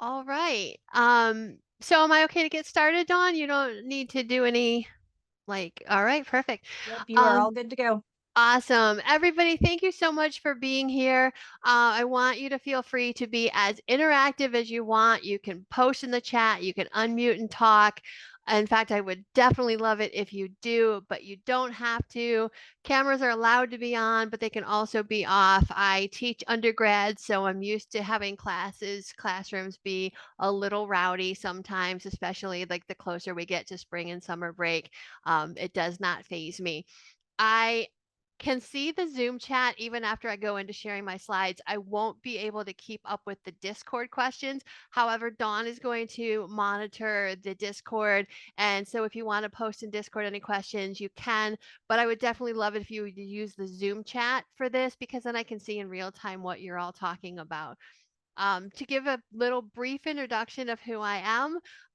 All right. So am I okay to get started, Dawn? You don't need to do any all right, perfect. Yep, you are all Um, good to go. awesome. Everybody, thank you so much for being here. I want you to feel free to be as interactive as you want. You can post in the chat, you can unmute and talk. In fact, I would definitely love it if you do, but you don't have to. Cameras are allowed to be on, but they can also be off. I teach undergrads, so I'm used to having classrooms be a little rowdy sometimes, especially like the closer we get to spring and summer break. It does not phase me. I can see the Zoom chat even after I go into sharing my slides. I won't be able to keep up with the Discord questions. However, Dawn is going to monitor the Discord. And so if you want to post in Discord any questions, you can. But I would definitely love it if you would use the Zoom chat for this because then I can see in real time what you're all talking about. To give a little brief introduction of who I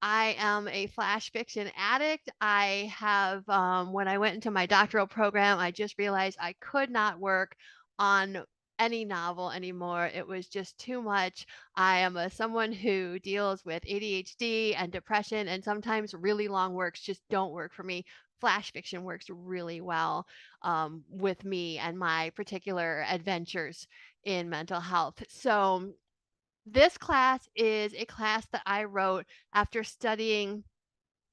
am a flash fiction addict. When I went into my doctoral program, I just realized I could not work on any novel anymore. It was just too much. I am someone who deals with ADHD and depression, and sometimes really long works just don't work for me. Flash fiction works really well with me and my particular adventures in mental health. So this class is a class that I wrote after studying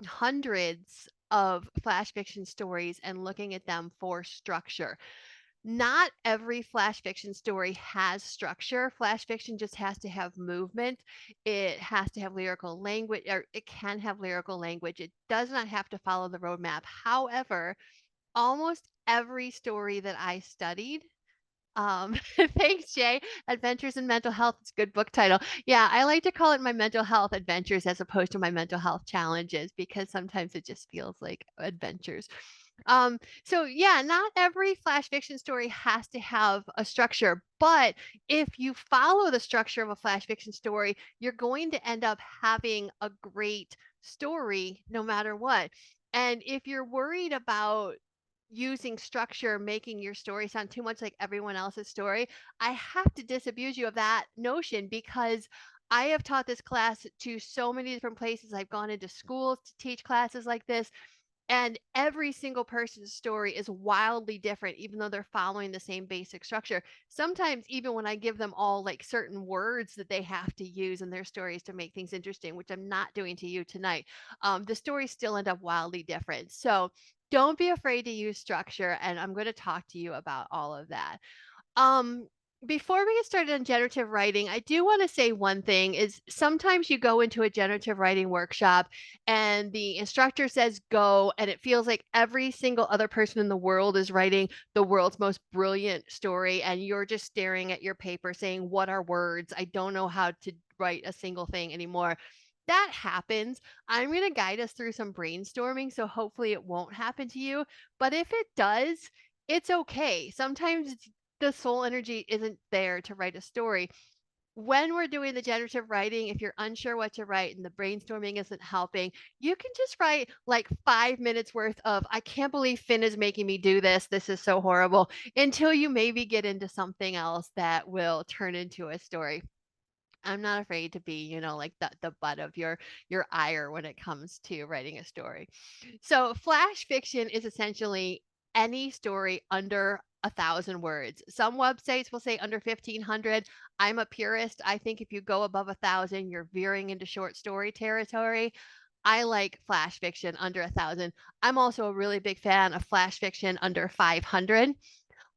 hundreds of flash fiction stories and looking at them for structure. Not every flash fiction story has structure. Flash fiction just has to have movement. It has to have lyrical language, or it can have lyrical language. It does not have to follow the roadmap. However, almost every story that I studied thanks, Jay. Adventures in Mental Health. It's a good book title. Yeah, I like to call it my mental health adventures as opposed to my mental health challenges because sometimes it just feels like adventures. So yeah, not every flash fiction story has to have a structure, but if you follow the structure of a flash fiction story, you're going to end up having a great story no matter what. And if you're worried about using structure, making your story sound too much like everyone else's story, I have to disabuse you of that notion because I have taught this class to so many different places. I've gone into schools to teach classes like this, and every single person's story is wildly different, even though they're following the same basic structure. Sometimes, even when I give them all like certain words that they have to use in their stories to make things interesting, which I'm not doing to you tonight, the stories still end up wildly different. So, don't be afraid to use structure, and I'm going to talk to you about all of that. Um, Before we get started on generative writing, I do want to say one thing is sometimes you go into a generative writing workshop and the instructor says go, and it feels like every single other person in the world is writing the world's most brilliant story, and you're just staring at your paper saying, "What are words? I don't know how to write a single thing anymore." That happens. I'm going to guide us through some brainstorming, so hopefully it won't happen to you. But if it does, it's okay. Sometimes the soul energy isn't there to write a story. When we're doing the generative writing, if you're unsure what to write and the brainstorming isn't helping, you can just write like 5 minutes worth of, I can't believe Finn is making me do this. This is so horrible, until you maybe get into something else that will turn into a story. I'm not afraid to be, like the butt of your ire when it comes to writing a story. So flash fiction is essentially any story under 1,000 words. Some websites will say under 1,500. I'm a purist. I think if you go above 1,000, you're veering into short story territory. I like flash fiction under 1,000. I'm also a really big fan of flash fiction under 500.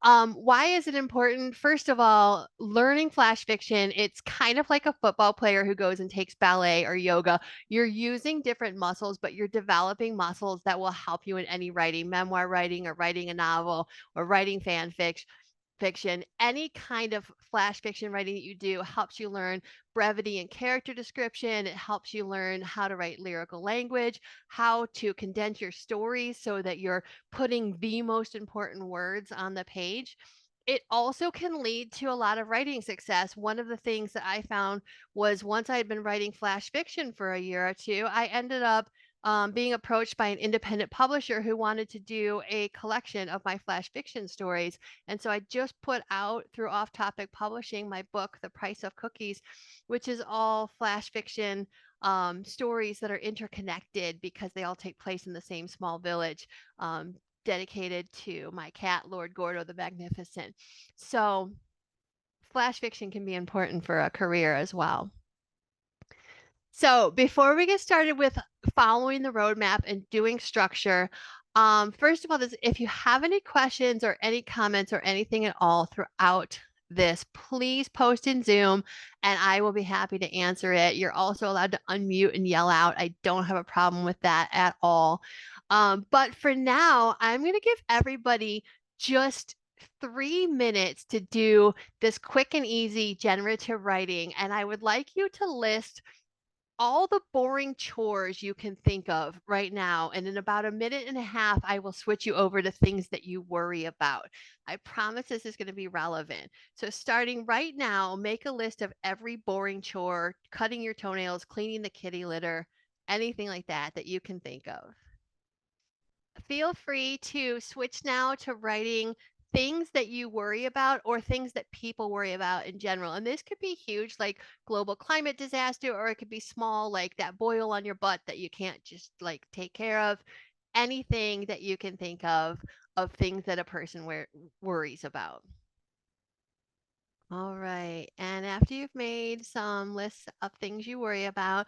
Why is it important? First of all, learning flash fiction, it's kind of like a football player who goes and takes ballet or yoga. You're using different muscles, but you're developing muscles that will help you in any writing, memoir writing, or writing a novel, or writing fiction. Any kind of flash fiction writing that you do helps you learn brevity and character description. It helps you learn how to write lyrical language, how to condense your stories so that you're putting the most important words on the page. It also can lead to a lot of writing success. One of the things that I found was once I had been writing flash fiction for a year or two, I ended up being approached by an independent publisher who wanted to do a collection of my flash fiction stories. And so I just put out through Off Topic Publishing my book, The Price of Cookies, which is all flash fiction stories that are interconnected because they all take place in the same small village, dedicated to my cat, Lord Gordo the Magnificent. So, flash fiction can be important for a career as well. So before we get started with following the roadmap and doing structure, first of all, if you have any questions or any comments or anything at all throughout this, please post in Zoom and I will be happy to answer it. You're also allowed to unmute and yell out. I don't have a problem with that at all. But for now, I'm going to give everybody just 3 minutes to do this quick and easy generative writing. And I would like you to list all the boring chores you can think of right now. And in about a minute and a half, I will switch you over to things that you worry about. I promise this is going to be relevant. So, starting right now, make a list of every boring chore, cutting your toenails, cleaning the kitty litter, anything like that that you can think of. Feel free to switch now to writing things that you worry about or things that people worry about in general. And this could be huge, like global climate disaster, or it could be small, like that boil on your butt that you can't just like take care of. Anything that you can think of things that a person worries about. All right. And after you've made some lists of things you worry about,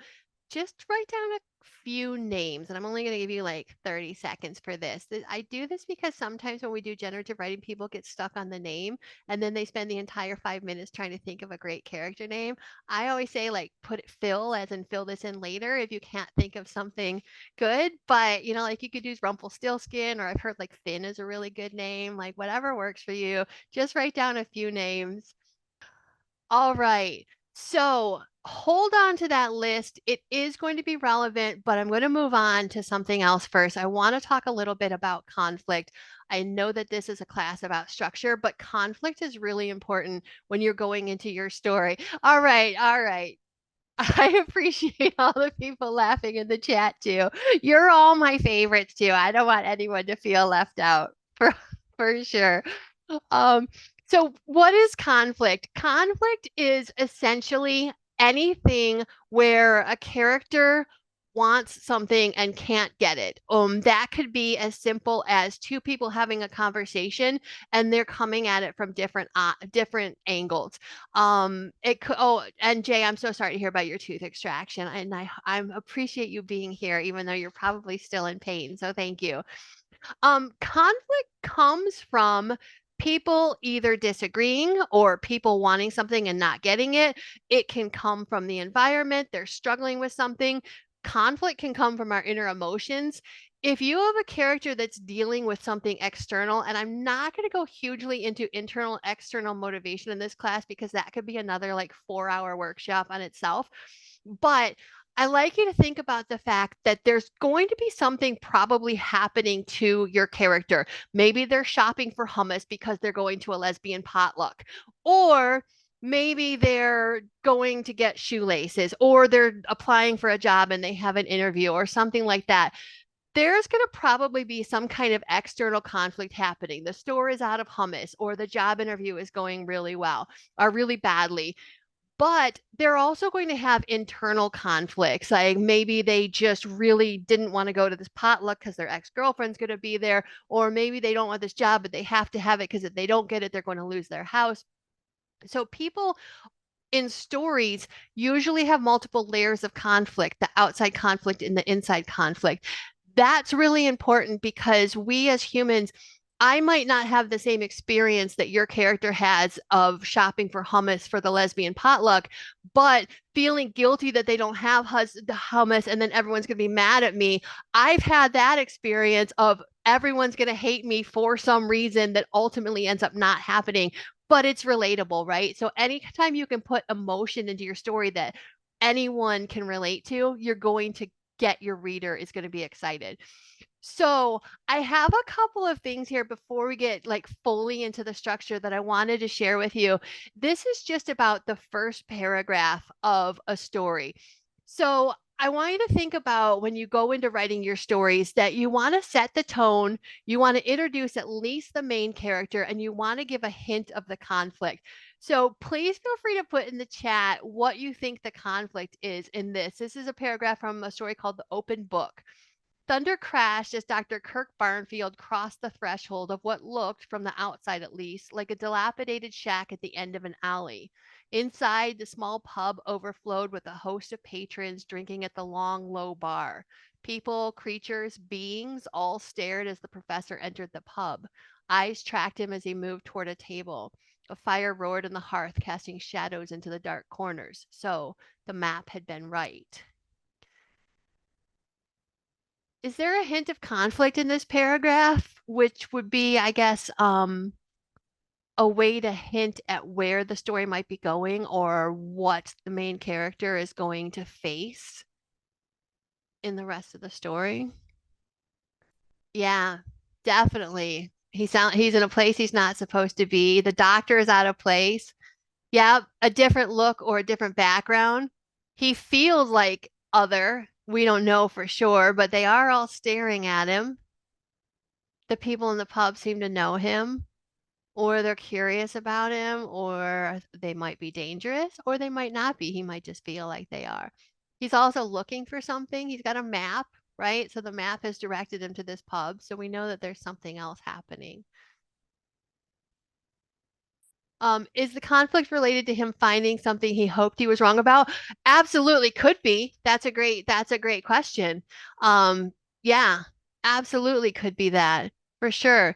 just write down a few names. And I'm only going to give you like 30 seconds for this. I do this because sometimes when we do generative writing, people get stuck on the name and then they spend the entire 5 minutes trying to think of a great character name. I always say, like, put it fill, as in fill this in later if you can't think of something good. But, you know, like you could use Rumpelstiltskin, or I've heard like Finn is a really good name, like whatever works for you. Just write down a few names. All right. So hold on to that list. It is going to be relevant, but I'm going to move on to something else first. I want to talk a little bit about conflict. I know that this is a class about structure, but conflict is really important when you're going into your story. All right. All right. I appreciate all the people laughing in the chat too. You're all my favorites too. I don't want anyone to feel left out for sure. Um, so what is conflict? Conflict is essentially anything where a character wants something and can't get it. That could be as simple as two people having a conversation and they're coming at it from different angles. It could, oh, and Jay, I'm so sorry to hear about your tooth extraction, and I appreciate you being here, even though you're probably still in pain. So thank you. Conflict comes from people either disagreeing or people wanting something and not getting it. It can come from the environment, they're struggling with something. Conflict can come from our inner emotions. If you have a character that's dealing with something external, and I'm not going to go hugely into internal, external motivation in this class because that could be another like 4-hour workshop on itself. But I like you to think about the fact that there's going to be something probably happening to your character. Maybe they're shopping for hummus because they're going to a lesbian potluck, or maybe they're going to get shoelaces, or they're applying for a job and they have an interview or something like that. There's going to probably be some kind of external conflict happening. The store is out of hummus, or the job interview is going really well or really badly, but they're also going to have internal conflicts. Like maybe they just really didn't want to go to this potluck because their ex-girlfriend's going to be there, or maybe they don't want this job, but they have to have it because if they don't get it, they're going to lose their house. So people in stories usually have multiple layers of conflict, the outside conflict and the inside conflict. That's really important because we as humans, I might not have the same experience that your character has of shopping for hummus for the lesbian potluck, but feeling guilty that they don't have the hummus and then everyone's going to be mad at me. I've had that experience of everyone's going to hate me for some reason that ultimately ends up not happening, but it's relatable, right? So anytime you can put emotion into your story that anyone can relate to, you're going to get your reader is going to be excited. So I have a couple of things here before we get like fully into the structure that I wanted to share with you. This is just about the first paragraph of a story. So I want you to think about when you go into writing your stories that you want to set the tone, you want to introduce at least the main character, and you want to give a hint of the conflict. So please feel free to put in the chat what you think the conflict is in this. This is a paragraph from a story called The Open Book. Thunder crashed as Dr. Kirk Barnfield crossed the threshold of what looked, from the outside at least, like a dilapidated shack at the end of an alley. Inside, the small pub overflowed with a host of patrons drinking at the long, low bar. People, creatures, beings all stared as the professor entered the pub. Eyes tracked him as he moved toward a table. A fire roared in the hearth, casting shadows into the dark corners. So the map had been right. Is there a hint of conflict in this paragraph, which would be, I guess, a way to hint at where the story might be going or what the main character is going to face in the rest of the story? Yeah, definitely. He's in a place he's not supposed to be. The doctor is out of place. Yeah, a different look or a different background. He feels like other. We don't know for sure, but they are all staring at him. The people in the pub seem to know him, or they're curious about him, or they might be dangerous, or they might not be. He might just feel like they are. He's also looking for something. He's got a map, right? So the map has directed him to this pub. So we know that there's something else happening. Is the conflict related to him finding something he hoped he was wrong about? Absolutely could be. That's a great question. Yeah, absolutely could be that for sure.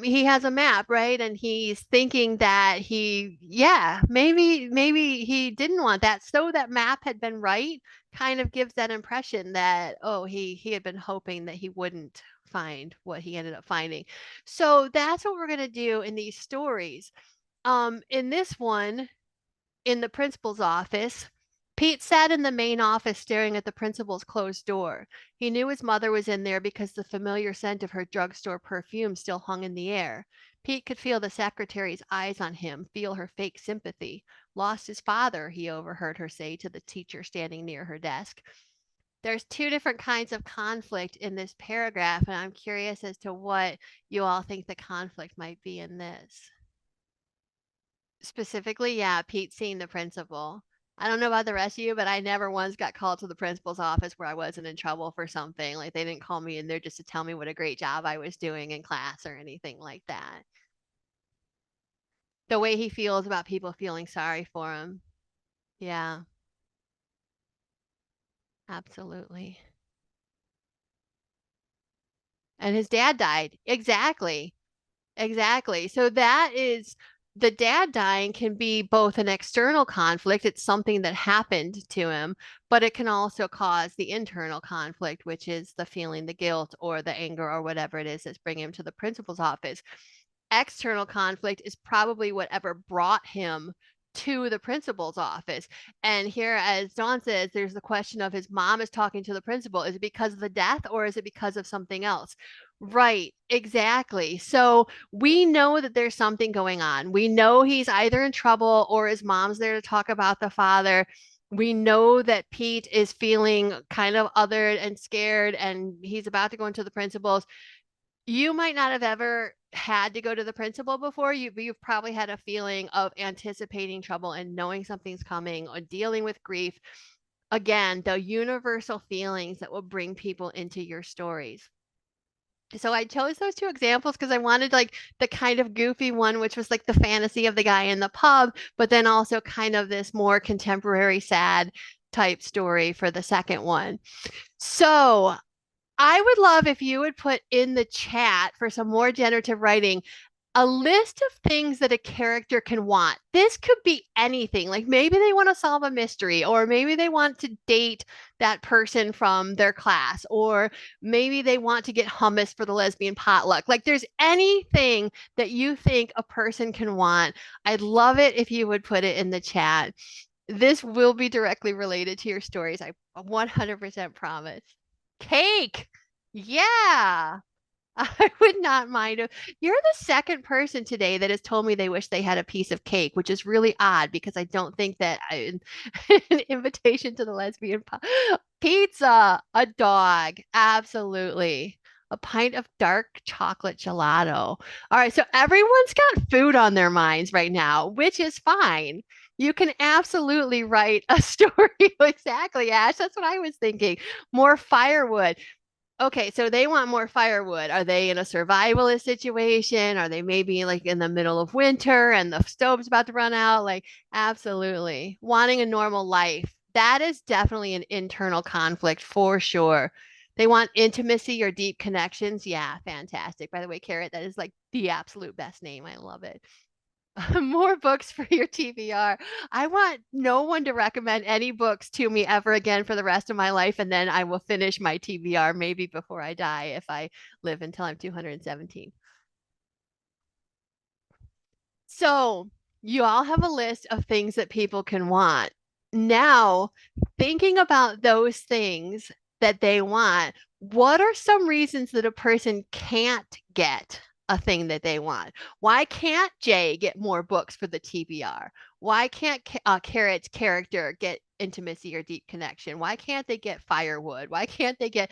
He has a map, right? And he's thinking that maybe he didn't want that. So that map had been right, kind of gives that impression that, oh, he had been hoping that he wouldn't find what he ended up finding. So that's what we're gonna do in these stories. In this one, in the principal's office, Pete sat in the main office staring at the principal's closed door. He knew his mother was in there because the familiar scent of her drugstore perfume still hung in the air. Pete could feel the secretary's eyes on him, feel her fake sympathy. Lost his father, he overheard her say to the teacher standing near her desk. There's two different kinds of conflict in this paragraph, and I'm curious as to what you all think the conflict might be in this. Specifically, yeah, Pete seeing the principal. I don't know about the rest of you, but I never once got called to the principal's office where I wasn't in trouble for something. Like they didn't call me in there just to tell me what a great job I was doing in class or anything like that. The way he feels about people feeling sorry for him. Yeah, absolutely. And his dad died. Exactly. Exactly. So that is the dad dying can be both an external conflict, it's something that happened to him, but it can also cause the internal conflict, which is the feeling, the guilt or the anger or whatever it is that's bringing him to the principal's office. External conflict is probably whatever brought him to the principal's office. And here, as Dawn says, there's the question of his mom is talking to the principal. Is it because of the death or is it because of something else? Right, exactly. So we know that there's something going on. We know he's either in trouble or his mom's there to talk about the father. We know that Pete is feeling kind of othered and scared, and he's about to go into the principal's. You might not have ever had to go to the principal before. You've probably had a feeling of anticipating trouble and knowing something's coming or dealing with grief. Again, the universal feelings that will bring people into your stories. So I chose those two examples because I wanted like the kind of goofy one, which was like the fantasy of the guy in the pub, but then also kind of this more contemporary, sad type story for the second one. So I would love if you would put in the chat for some more generative writing a list of things that a character can want. This could be anything. Like maybe they want to solve a mystery, or maybe they want to date that person from their class, or maybe they want to get hummus for the lesbian potluck. Like there's anything that you think a person can want. I'd love it if you would put it in the chat. This will be directly related to your stories. I 100% promise. Cake. Yeah. I would not mind. You're the second person today that has told me they wish they had a piece of cake, which is really odd because I don't think that an invitation to the lesbian Pizza, a dog, absolutely. A pint of dark chocolate gelato. All right, so everyone's got food on their minds right now, which is fine. You can absolutely write a story. Exactly, Ash. That's what I was thinking. More firewood. Okay, so they want more firewood. Are they in a survivalist situation? Are they maybe like in the middle of winter and the stove's about to run out? Like, absolutely. Wanting a normal life. That is definitely an internal conflict for sure. They want intimacy or deep connections. Yeah, fantastic. By the way, Carrot, that is like the absolute best name. I love it. More books for your TBR. I want no one to recommend any books to me ever again for the rest of my life, and then I will finish my TBR maybe before I die if I live until I'm 217. So, you all have a list of things that people can want. Now, thinking about those things that they want, what are some reasons that a person can't get a thing that they want? Why can't Jay get more books for the TBR? Why can't Carrot's character get intimacy or deep connection? Why can't they get firewood? Why can't they get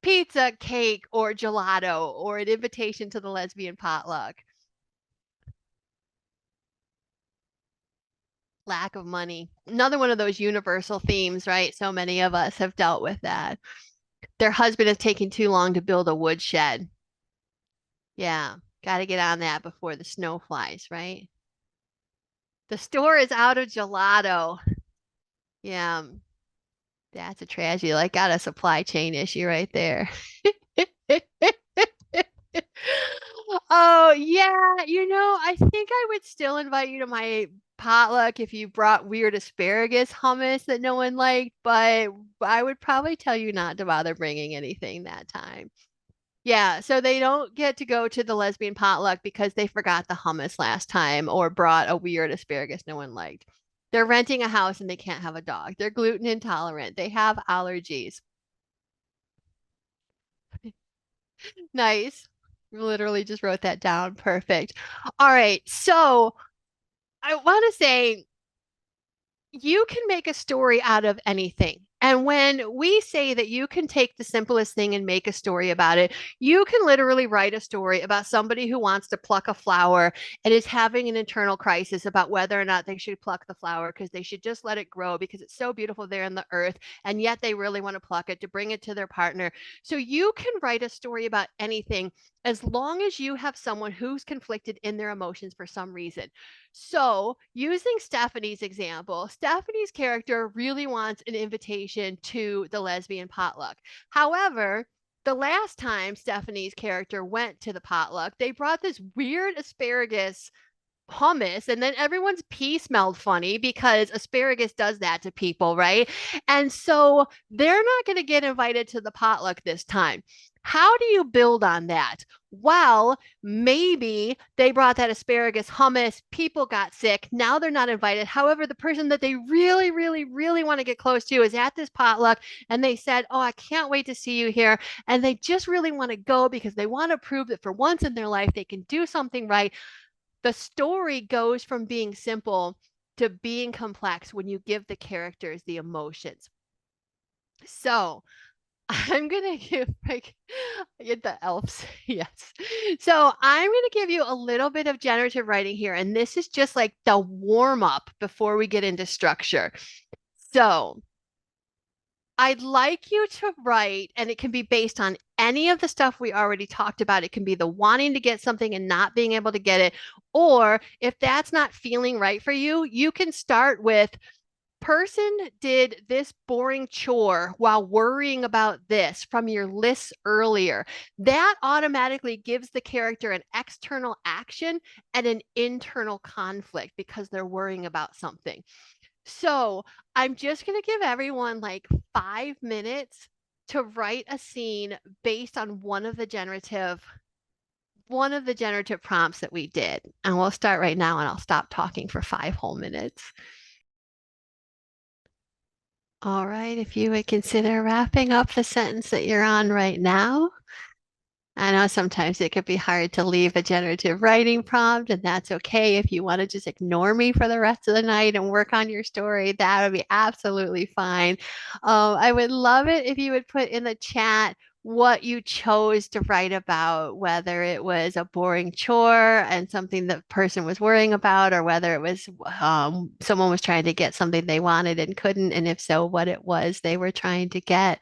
pizza, cake, or gelato, or an invitation to the lesbian potluck? Lack of money. Another one of those universal themes, right? So many of us have dealt with that. Their husband is taking too long to build a woodshed. Yeah, got to get on that before the snow flies, right? The store is out of gelato. Yeah, that's a tragedy. Like, got a supply chain issue right there. Oh, yeah. I think I would still invite you to my potluck if you brought weird asparagus hummus that no one liked, but I would probably tell you not to bother bringing anything that time. Yeah, so they don't get to go to the lesbian potluck because they forgot the hummus last time or brought a weird asparagus no one liked. They're renting a house and they can't have a dog. They're gluten intolerant. They have allergies. Nice. Literally just wrote that down. Perfect. All right. So I want to say you can make a story out of anything. And when we say that you can take the simplest thing and make a story about it, you can literally write a story about somebody who wants to pluck a flower and is having an internal crisis about whether or not they should pluck the flower because they should just let it grow because it's so beautiful there in the earth. And yet they really want to pluck it to bring it to their partner. So you can write a story about anything as long as you have someone who's conflicted in their emotions for some reason. So, using Stephanie's example, Stephanie's character really wants an invitation to the lesbian potluck. However, the last time Stephanie's character went to the potluck, they brought this weird asparagus hummus and then everyone's pee smelled funny because asparagus does that to people, right? And so they're not going to get invited to the potluck this time. How do you build on that? Well, maybe they brought that asparagus hummus, people got sick, now they're not invited. However, the person that they really, really, really want to get close to is at this potluck and they said, "Oh, I can't wait to see you here." And they just really want to go because they want to prove that for once in their life they can do something right. The story goes from being simple to being complex when you give the characters the emotions. So I'm gonna give like get the elves. Yes. So I'm gonna give you a little bit of generative writing here, and this is just like the warm up before we get into structure. So I'd like you to write, and it can be based on any of the stuff we already talked about. It can be the wanting to get something and not being able to get it. Or if that's not feeling right for you, you can start with person did this boring chore while worrying about this from your list earlier. That automatically gives the character an external action and an internal conflict because they're worrying about something. So I'm just going to give everyone like 5 minutes to write a scene based on one of the generative prompts that we did. And we'll start right now and I'll stop talking for 5 whole minutes. All right, if you would consider wrapping up the sentence that you're on right now. I know sometimes it could be hard to leave a generative writing prompt, and that's okay. If you want to just ignore me for the rest of the night and work on your story, that would be absolutely fine. I would love it if you would put in the chat what you chose to write about, whether it was a boring chore and something the person was worrying about, or whether it was someone was trying to get something they wanted and couldn't, and if so, what it was they were trying to get.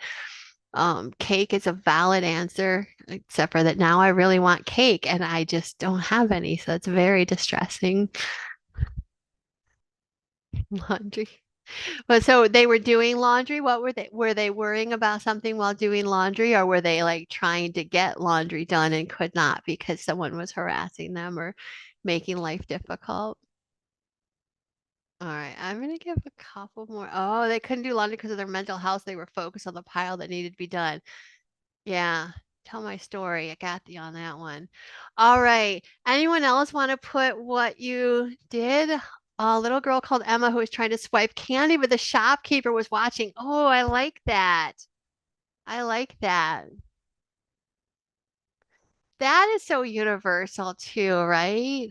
Cake is a valid answer, except for that now I really want cake and I just don't have any. So it's very distressing. Laundry. But so they were doing laundry. What were they? Were they worrying about something while doing laundry, or were they like trying to get laundry done and could not because someone was harassing them or making life difficult? All right, I'm gonna give a couple more. Oh, they couldn't do laundry because of their mental health. They were focused on the pile that needed to be done. Yeah, tell my story. I got you on that one. All right. Anyone else want to put what you did? A little girl called Emma who was trying to swipe candy, but the shopkeeper was watching. Oh, I like that. I like that. That is so universal too, right?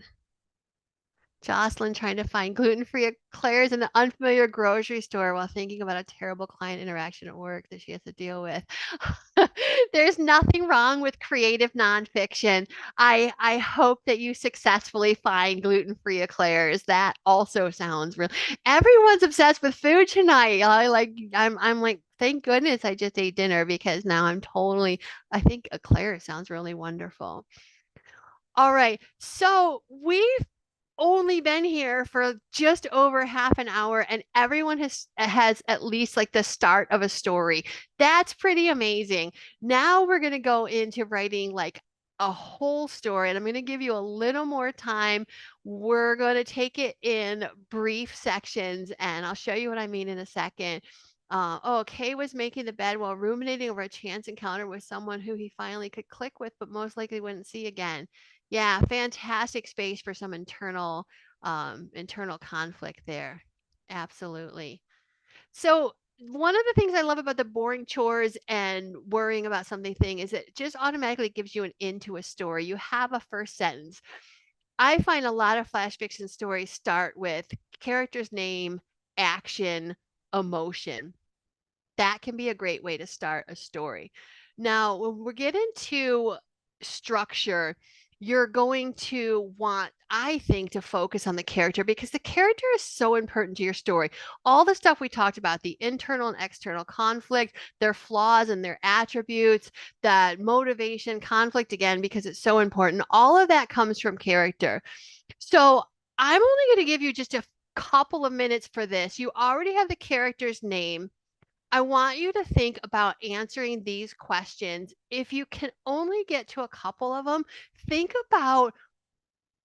Jocelyn trying to find gluten-free eclairs in an unfamiliar grocery store while thinking about a terrible client interaction at work that she has to deal with. There's nothing wrong with creative nonfiction. I hope that you successfully find gluten-free eclairs. That also sounds real. Everyone's obsessed with food tonight. I'm like, thank goodness I just ate dinner because now I think eclair sounds really wonderful. All right. So we've only been here for just over half an hour and everyone has at least like the start of a story. That's pretty amazing. Now we're going to go into writing like a whole story and I'm going to give you a little more time. We're going to take it in brief sections and I'll show you what I mean in a second. Kay was making the bed while ruminating over a chance encounter with someone who he finally could click with, but most likely wouldn't see again. Yeah, fantastic space for some internal conflict there. Absolutely. So one of the things I love about the boring chores and worrying about something thing is it just automatically gives you an into a story. You have a first sentence. I find a lot of flash fiction stories start with character's name, action, emotion. That can be a great way to start a story. Now, when we get into structure, you're going to want, I think, to focus on the character because the character is so important to your story. All the stuff we talked about, the internal and external conflict, their flaws and their attributes, that motivation, conflict again, because it's so important. All of that comes from character. So I'm only going to give you just a couple of minutes for this. You already have the character's name. I want you to think about answering these questions. If you can only get to a couple of them, think about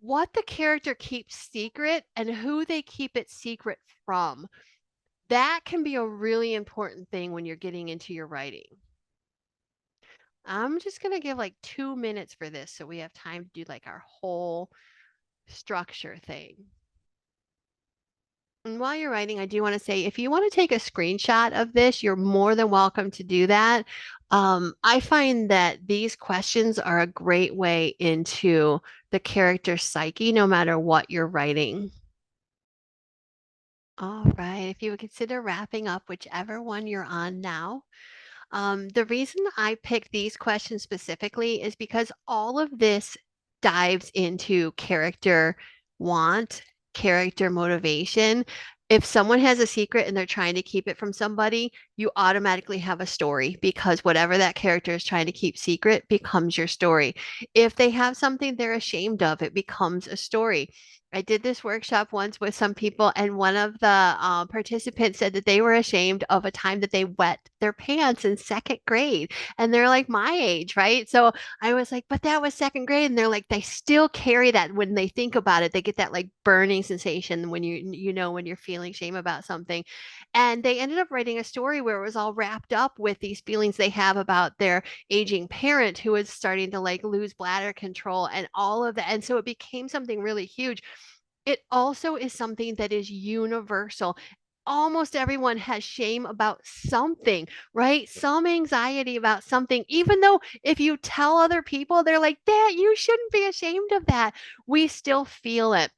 what the character keeps secret and who they keep it secret from. That can be a really important thing when you're getting into your writing. I'm just going to give like 2 minutes for this so we have time to do like our whole structure thing. And while you're writing, I do want to say if you want to take a screenshot of this, you're more than welcome to do that. I find that these questions are a great way into the character's psyche, no matter what you're writing. All right, if you would consider wrapping up whichever one you're on now. The reason I picked these questions specifically is because all of this dives into character want, character motivation. If someone has a secret and they're trying to keep it from somebody, you automatically have a story because whatever that character is trying to keep secret becomes your story. If they have something they're ashamed of, it becomes a story. I did this workshop once with some people, and one of the participants said that they were ashamed of a time that they wet their pants in second grade. And they're like my age, right? So I was like, but that was second grade. And they're like, they still carry that when they think about it. They get that like burning sensation when when you're feeling shame about something. And they ended up writing a story where it was all wrapped up with these feelings they have about their aging parent who is starting to like lose bladder control and all of that. And so it became something really huge. It also is something that is universal. almost everyone has shame about something, right? Some anxiety about something, even though if you tell other people, they're like, "That you shouldn't be ashamed of that." We still feel it.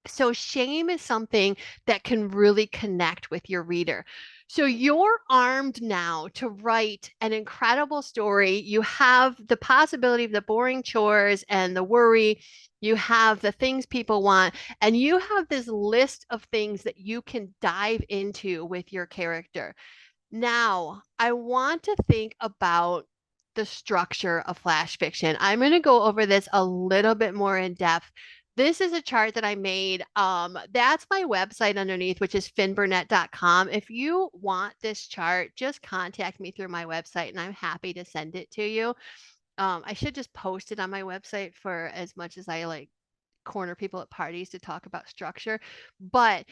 So shame is something that can really connect with your reader. So you're armed now to write an incredible story. You have the possibility of the boring chores and the worry. You have the things people want, and you have this list of things that you can dive into with your character. Now, I want to think about the structure of flash fiction. I'm going to go over this a little bit more in depth. This is a chart that I made. That's my website underneath, which is finburnett.com. If you want this chart, just contact me through my website and I'm happy to send it to you. I should just post it on my website for as much as I like corner people at parties to talk about structure. But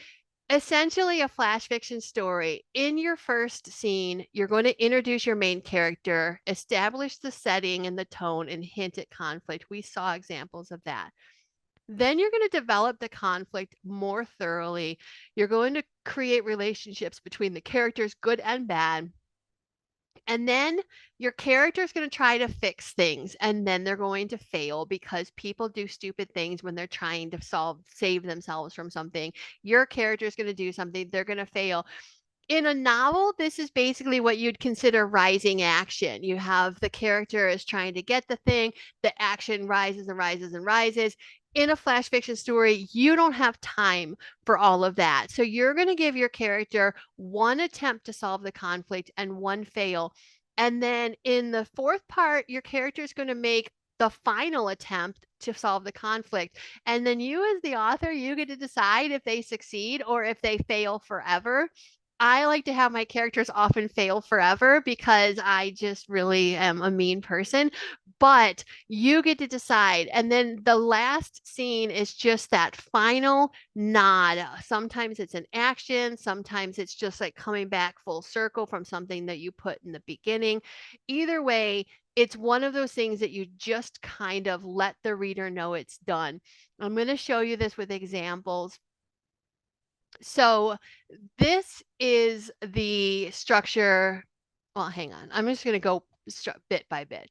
essentially, a flash fiction story. In your first scene, you're going to introduce your main character, establish the setting and the tone, and hint at conflict. We saw examples of that. Then you're going to develop the conflict more thoroughly. You're going to create relationships between the characters, good and bad. And then your character is going to try to fix things, and then they're going to fail because people do stupid things when they're trying to save themselves from something. Your character is going to do something, they're going to fail. In a novel, this is basically what you'd consider rising action. You have the character is trying to get the thing, the action rises and rises and rises. In a flash fiction story, you don't have time for all of that. So you're going to give your character one attempt to solve the conflict and one fail. And then in the fourth part, your character is going to make the final attempt to solve the conflict. And then you, as the author, you get to decide if they succeed or if they fail forever. I like to have my characters often fail forever because I just really am a mean person, but you get to decide. And then the last scene is just that final nod. Sometimes it's an action, sometimes it's just like coming back full circle from something that you put in the beginning. Either way, it's one of those things that you just kind of let the reader know it's done. I'm going to show you this with examples. So this is the structure. Well, hang on. I'm just going to go bit by bit.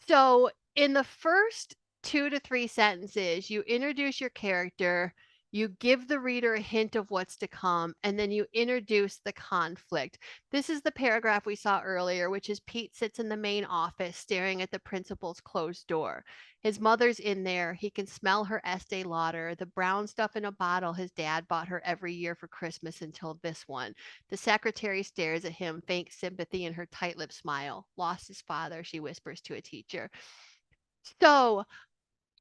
So in the first 2 to 3 sentences, you introduce your character, you give the reader a hint of what's to come, and then you introduce the conflict. This is the paragraph we saw earlier, which is Pete sits in the main office staring at the principal's closed door. His mother's in there. He can smell her Estee Lauder, the brown stuff in a bottle his dad bought her every year for Christmas until this one. The secretary stares at him, faint sympathy in her tight-lipped smile. Lost his father, she whispers to a teacher. So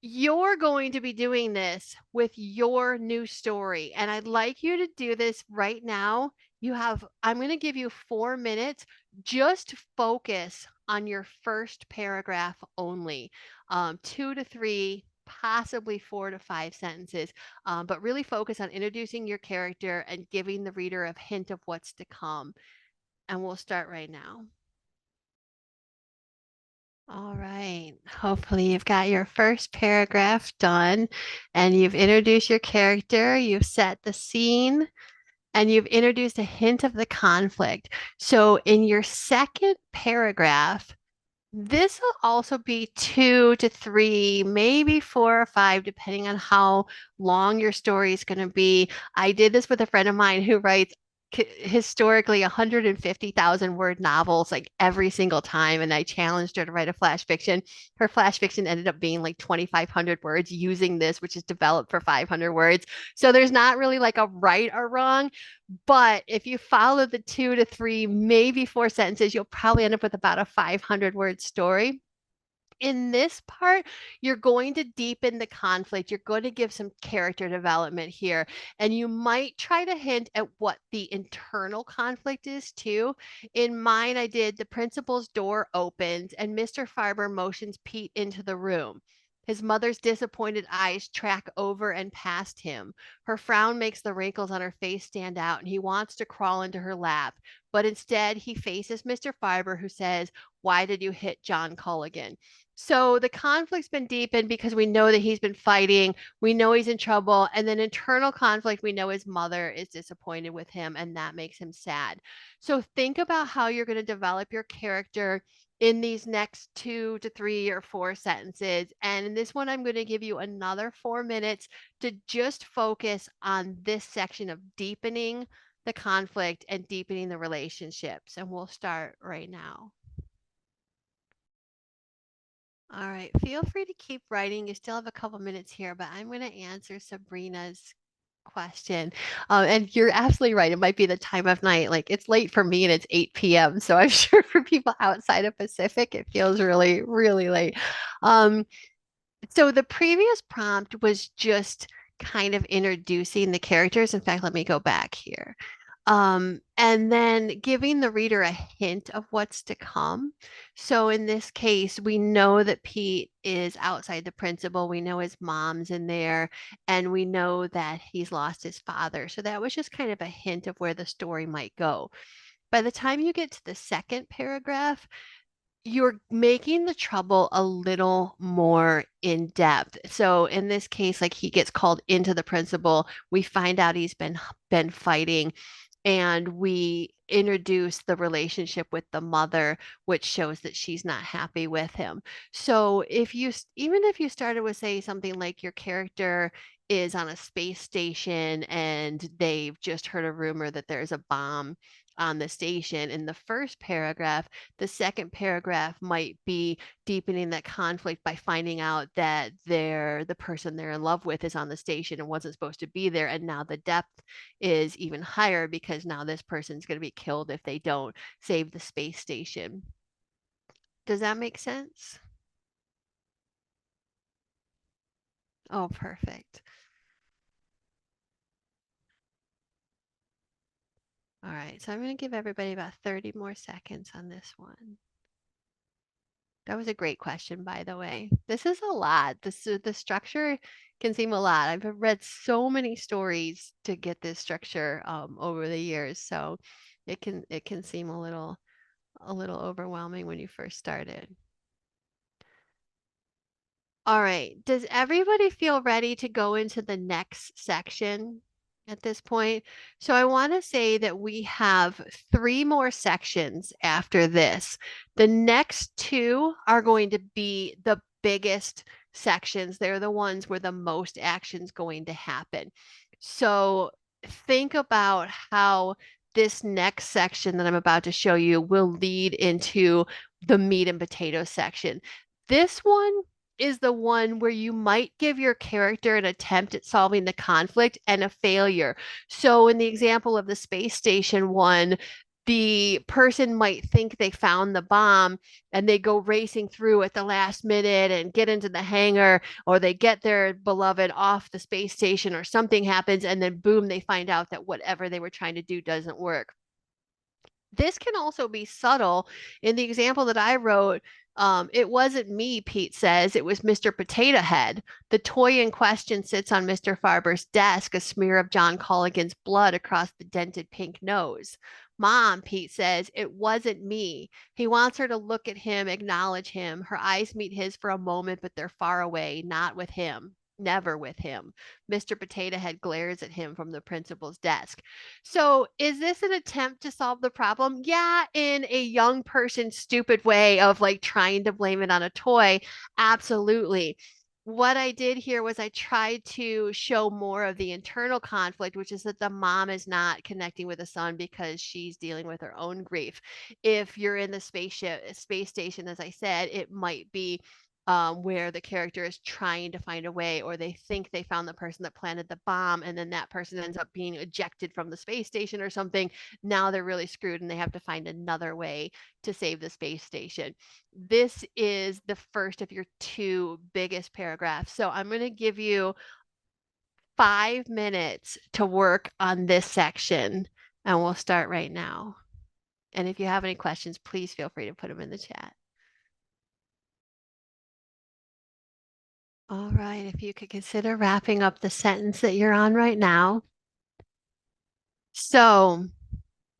you're going to be doing this with your new story. And I'd like you to do this right now. I'm going to give you 4 minutes. Just focus on your first paragraph only, 2 to 3, possibly 4 to 5 sentences, but really focus on introducing your character and giving the reader a hint of what's to come. And we'll start right now. All right. Hopefully, you've got your first paragraph done and you've introduced your character, you've set the scene, and you've introduced a hint of the conflict. So, in your second paragraph, this will also be 2 to 3, maybe 4 or 5, depending on how long your story is going to be. I did this with a friend of mine who writes historically 150,000 word novels like every single time, and I challenged her to write a flash fiction. Her flash fiction ended up being like 2,500 words using this, which is developed for 500 words. So there's not really like a right or wrong, but if you follow the 2 to 3, maybe 4 sentences, you'll probably end up with about a 500 word story. In this part, you're going to deepen the conflict. You're going to give some character development here. And you might try to hint at what the internal conflict is too. In mine, I did the principal's door opens and Mr. Farber motions Pete into the room. His mother's disappointed eyes track over and past him. Her frown makes the wrinkles on her face stand out, and he wants to crawl into her lap. But instead, he faces Mr. Farber, who says, "Why did you hit John Culligan?" So the conflict's been deepened because we know that he's been fighting. We know he's in trouble. And then internal conflict, we know his mother is disappointed with him, and that makes him sad. So think about how you're going to develop your character in these next 2 to 3 or 4 sentences. And in this one, I'm going to give you another 4 minutes to just focus on this section of deepening the conflict and deepening the relationships. And we'll start right now. All right, feel free to keep writing. You still have a couple minutes here, but I'm going to answer Sabrina's question. And you're absolutely right. It might be the time of night. Like it's late for me and it's 8 p.m. So I'm sure for people outside of Pacific, it feels really, really late. Um, so the previous prompt was just kind of introducing the characters. In fact, let me go back here. And then giving the reader a hint of what's to come. So in this case, we know that Pete is outside the principal. We know his mom's in there, and we know that he's lost his father. So that was just kind of a hint of where the story might go. By the time you get to the second paragraph, you're making the trouble a little more in depth. So in this case, like he gets called into the principal, we find out he's been fighting, and we introduce the relationship with the mother, which shows that she's not happy with him. So if you even if you started with say something like your character is on a space station and they've just heard a rumor that there's a bomb on the station in the first paragraph, the second paragraph might be deepening that conflict by finding out that the person they're in love with is on the station and wasn't supposed to be there, and now the depth is even higher because now this person's going to be killed if they don't save the space station. Does that make sense? Oh, perfect. All right, so I'm going to give everybody about 30 more seconds on this one. That was a great question, by the way. This is a lot. The structure can seem a lot. I've read so many stories to get this structure over the years, so it can seem a little overwhelming when you first started. All right. Does everybody feel ready to go into the next section at this point? So I want to say that we have 3 more sections after this. The next 2 are going to be the biggest sections. They're the ones where the most action's going to happen. So think about how this next section that I'm about to show you will lead into the meat and potatoes section. This one is the one where you might give your character an attempt at solving the conflict and a failure. So, in the example of the space station one, the person might think they found the bomb and they go racing through at the last minute and get into the hangar, or they get their beloved off the space station, or something happens, and then boom, they find out that whatever they were trying to do doesn't work. This can also be subtle. In the example that I wrote, it wasn't me, Pete says, it was Mr. Potato Head. The toy in question sits on Mr. Farber's desk, a smear of John Colligan's blood across the dented pink nose. Mom, Pete says, it wasn't me. He wants her to look at him, acknowledge him. Her eyes meet his for a moment, but they're far away, not with him. Never with him. Mr. Potato Head glares at him from the principal's desk. So, is this an attempt to solve the problem? Yeah, in a young person, stupid way of like trying to blame it on a toy. Absolutely. What I did here was I tried to show more of the internal conflict, which is that the mom is not connecting with the son because she's dealing with her own grief. If you're in the space station, as I said, it might be where the character is trying to find a way, or they think they found the person that planted the bomb, and then that person ends up being ejected from the space station or something. Now they're really screwed and they have to find another way to save the space station. This is the first of your 2 biggest paragraphs. So I'm going to give you 5 minutes to work on this section, and we'll start right now. And if you have any questions, please feel free to put them in the chat. All right, if you could consider wrapping up the sentence that you're on right now. So,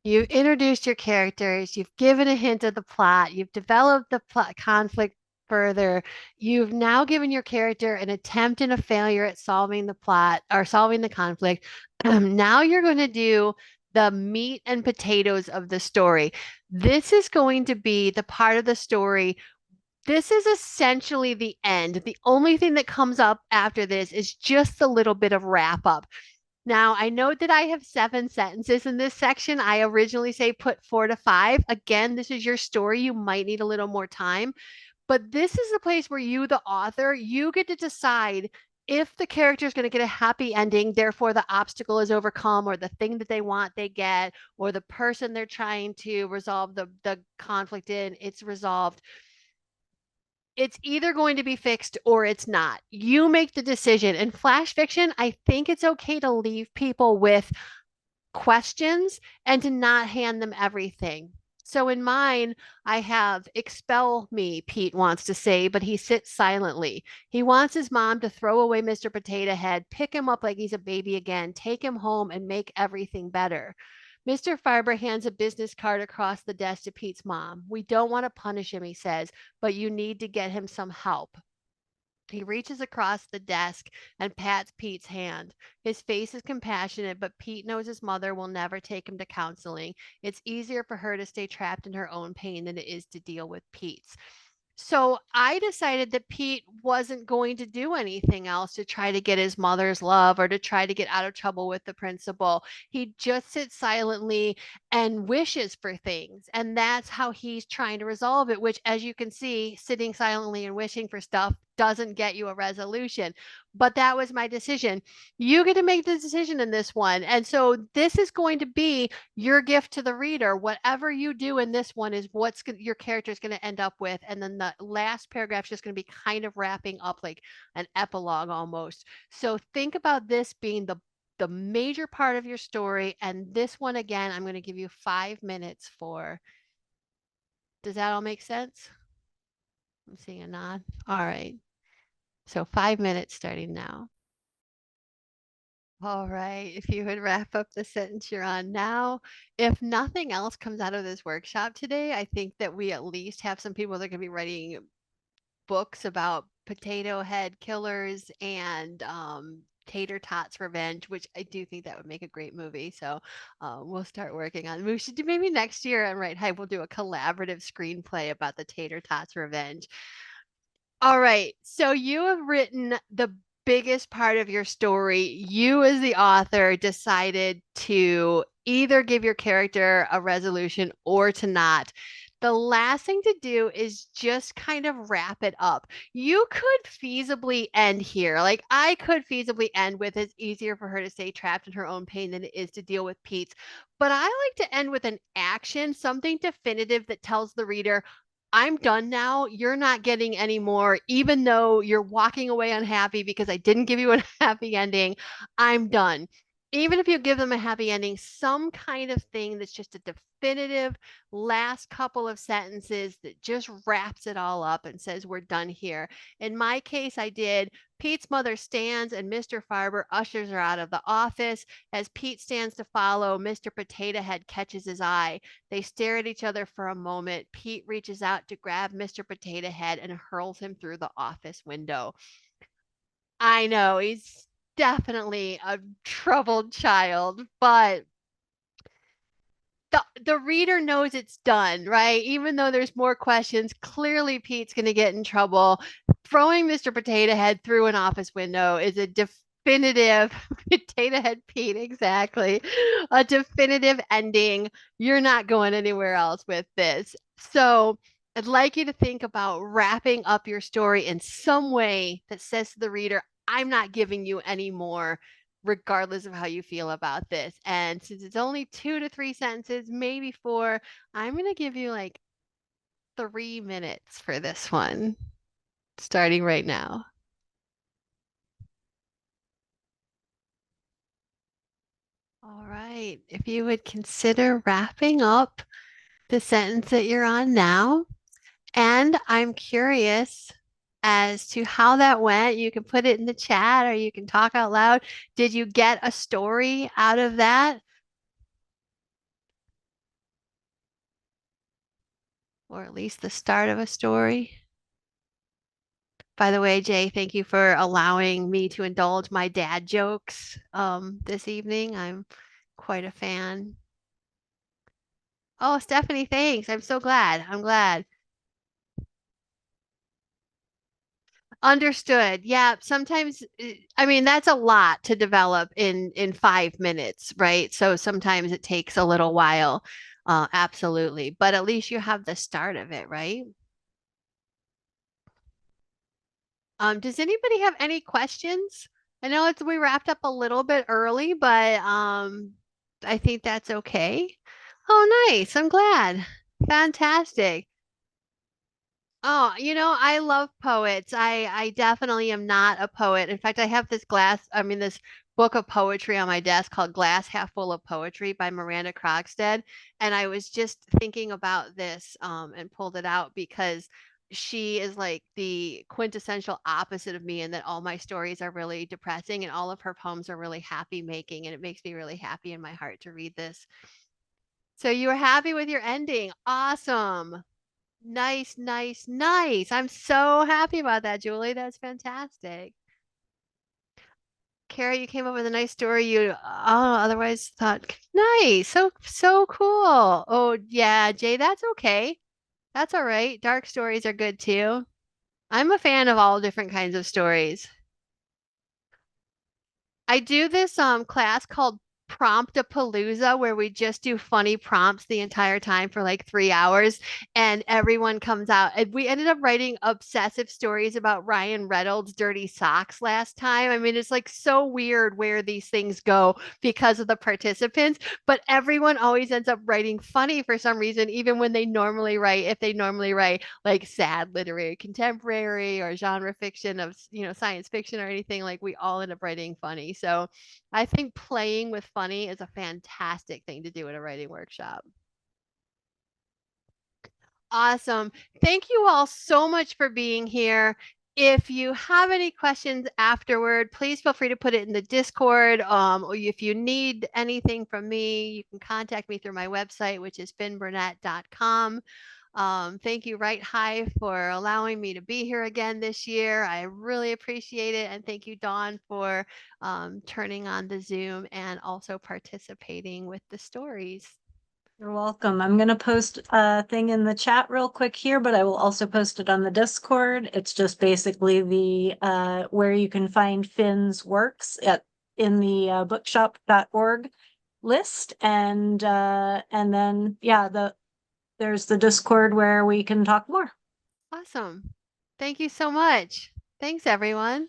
you've introduced your characters, you've given a hint of the plot, you've developed the plot conflict further. You've now given your character an attempt and a failure at solving the plot or solving the conflict. Now you're going to do the meat and potatoes of the story. This is going to be the part of the story. This is essentially the end. The only thing that comes up after this is just a little bit of wrap up. Now, I know that I have 7 sentences in this section. I originally say put 4 to 5. Again, this is your story. You might need a little more time, but this is the place where you, the author, you get to decide if the character is going to get a happy ending, therefore the obstacle is overcome, or the thing that they want they get, or the person they're trying to resolve the conflict in, it's resolved. It's either going to be fixed or it's not. You make the decision. In flash fiction, I think it's okay to leave people with questions and to not hand them everything. So in mine, I have expel me, Pete wants to say, but he sits silently. He wants his mom to throw away Mr. Potato Head, pick him up like he's a baby again, take him home, and make everything better. Mr. Farber hands a business card across the desk to Pete's mom. We don't want to punish him, he says, but you need to get him some help. He reaches across the desk and pats Pete's hand. His face is compassionate, but Pete knows his mother will never take him to counseling. It's easier for her to stay trapped in her own pain than it is to deal with Pete's. So I decided that Pete wasn't going to do anything else to try to get his mother's love or to try to get out of trouble with the principal. He just sits silently and wishes for things. And that's how he's trying to resolve it, which, as you can see, sitting silently and wishing for stuff doesn't get you a resolution. But that was my decision. You get to make the decision in this one. And so this is going to be your gift to the reader. Whatever you do in this one is what's your character is going to end up with. And then the last paragraph is just going to be kind of wrapping up like an epilogue almost. So think about this being the major part of your story. And this one, again, I'm going to give you 5 minutes for. Does that all make sense? I'm seeing a nod. All right. So 5 minutes starting now. All right. If you would wrap up the sentence you're on now, if nothing else comes out of this workshop today, I think that we at least have some people that are going to be writing books about potato head killers and Tater Tots Revenge, which I do think that would make a great movie. So we'll start working on. We should do maybe next year on WriteHive. We'll do a collaborative screenplay about the Tater Tots Revenge. All right. So you have written the biggest part of your story. You, as the author, decided to either give your character a resolution or to not. The last thing to do is just kind of wrap it up. You could feasibly end here. Like I could feasibly end with it's easier for her to stay trapped in her own pain than it is to deal with Pete's. But I like to end with an action, something definitive that tells the reader, I'm done now. You're not getting any more, even though you're walking away unhappy because I didn't give you a happy ending. I'm done. Even if you give them a happy ending, some kind of thing that's just a definitive last couple of sentences that just wraps it all up and says, we're done here. In my case, I did. Pete's mother stands and Mr. Farber ushers her out of the office. As Pete stands to follow, Mr. Potato Head catches his eye. They stare at each other for a moment. Pete reaches out to grab Mr. Potato Head and hurls him through the office window. I know he's definitely a troubled child, but the reader knows it's done, right? Even though there's more questions, clearly Pete's going to get in trouble. Throwing Mr. Potato Head through an office window is a definitive Potato Head Pete, exactly. A definitive ending. You're not going anywhere else with this. So I'd like you to think about wrapping up your story in some way that says to the reader, I'm not giving you any more regardless of how you feel about this. And since it's only 2 to 3 sentences, maybe 4, I'm going to give you like 3 minutes for this one, starting right now. All right. If you would consider wrapping up the sentence that you're on now. And I'm curious, as to how that went. You can put it in the chat or you can talk out loud. Did you get a story out of that? Or at least the start of a story? By the way, Jay, thank you for allowing me to indulge my dad jokes this evening. I'm quite a fan. Oh, Stephanie, thanks. I'm so glad. I'm glad. Understood. Yeah, sometimes I mean that's a lot to develop in 5 minutes, right? So sometimes it takes a little while. Absolutely. But at least you have the start of it, right? Does anybody have any questions? I know we wrapped up a little bit early, but I think that's okay. Oh, nice. I'm glad. Fantastic. Oh, I love poets. I definitely am not a poet. In fact, I have this book of poetry on my desk called Glass Half Full of Poetry by Miranda Krogstad. And I was just thinking about this and pulled it out because she is like the quintessential opposite of me in that all my stories are really depressing and all of her poems are really happy making. And it makes me really happy in my heart to read this. So you were happy with your ending. Awesome. Nice, nice, nice. I'm so happy about that, Julie. That's fantastic. Kara, you came up with a nice story. Otherwise thought nice. So cool. Oh yeah, Jay, that's okay. That's all right. Dark stories are good too. I'm a fan of all different kinds of stories. I do this class called Promptapalooza where we just do funny prompts the entire time for like 3 hours and everyone comes out. And we ended up writing obsessive stories about Ryan Reynolds' dirty socks last time. I mean, it's like so weird where these things go because of the participants, but everyone always ends up writing funny for some reason, even when if they normally write like sad literary contemporary or genre fiction of, science fiction or anything, like we all end up writing funny. So I think playing with funny is a fantastic thing to do at a writing workshop. Awesome. Thank you all so much for being here. If you have any questions afterward, please feel free to put it in the Discord. Or if you need anything from me, you can contact me through my website, which is finnburnett.com. Thank you, WriteHive, for allowing me to be here again this year. I really appreciate it. And thank you, Dawn, for turning on the Zoom and also participating with the stories. You're welcome. I'm going to post a thing in the chat real quick here, but I will also post it on the Discord. It's just basically the where you can find Finn's works in the bookshop.org list. And then there's the Discord where we can talk more. Awesome. Thank you so much. Thanks, everyone.